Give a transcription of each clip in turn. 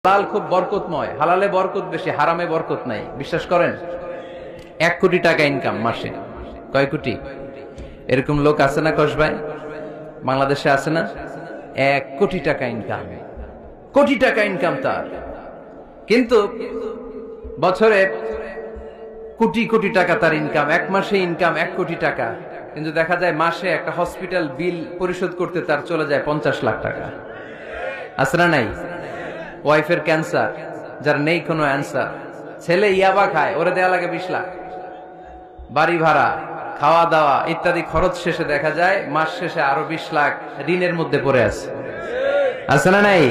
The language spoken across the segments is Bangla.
হালাল খুব বরকতময়, হালালে বরকত বেশি, হারামে বরকত নাই। বিশ্বাস করেন? 1 কোটি টাকা ইনকাম মাসে। কয় কোটি? এরকম লোক আছে না কসবাই? বাংলাদেশে আছে না? 1 কোটি টাকা ইনকাম, কোটি টাকা ইনকাম তার। কিন্তু বছরে কোটি কোটি টাকা তার ইনকাম, 1 মাসে ইনকাম 1 কোটি টাকা। কিন্তু দেখা যায় মাসে একটা হসপিটাল বিল পরিশোধ করতে তার চলে যায় 50 লাখ টাকা। আছে না নাই? ওয়াইফের ক্যান্সার, যার নেই কোনো অ্যান্সার। ছেলে ইয়াবা খায়, ওরে দেয়া লাগে 20 লাখ। বাড়ি ভাড়া, খাওয়া দাওয়া ইত্যাদি খরচ শেষে দেখা যায় মাস শেষে আরো 20 লাখ ঋণের মধ্যে পড়ে আছে। আছে না নাই?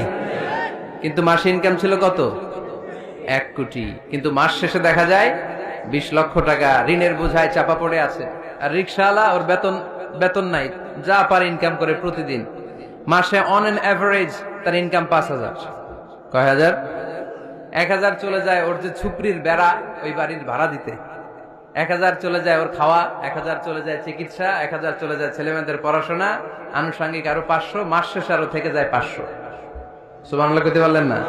কিন্তু মাসে ইনকাম ছিল কত? 1 কোটি। কিন্তু মাস শেষে দেখা যায় 20 লক্ষ টাকা ঋণের বোঝায় চাপা পড়ে আছে। আর রিকশাওয়ালা, ওর বেতন নাই, যা পারে ইনকাম করে প্রতিদিন। মাসে অন এন এভারেজ তার ইনকাম 5,000। কয় হাজার? 1,000 চলে যায় ওর যে ছুপড়ির বেড়া, ওই বাড়ির ভাড়া দিতে। 1,000 চলে যায় ওর খাওয়া, 1,000 চলে যায় চিকিৎসা, 1,000 চলে যায় ছেলেমেয়েদের পড়াশোনা, আনুষঙ্গিক আরো 500, মাস শেষে আরো থেকে যায় 500। সুবহানাল্লাহ কইতে পারলেন না?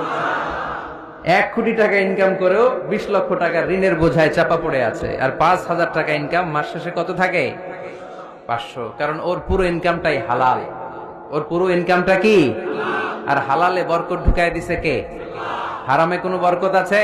1 কোটি টাকা ইনকাম করেও 20 লক্ষ টাকা ঋণের বোঝায় চাপা পড়ে আছে। আর 5,000 টাকা ইনকাম, মাস শেষে কত থাকে? 500। কারণ ওর পুরো ইনকামটাই হালাল। ওর পুরো ইনকামটা কি? আর হালালে বরকত ঢুকায় দিছে কে? হারামে কোনো বরকত আছে?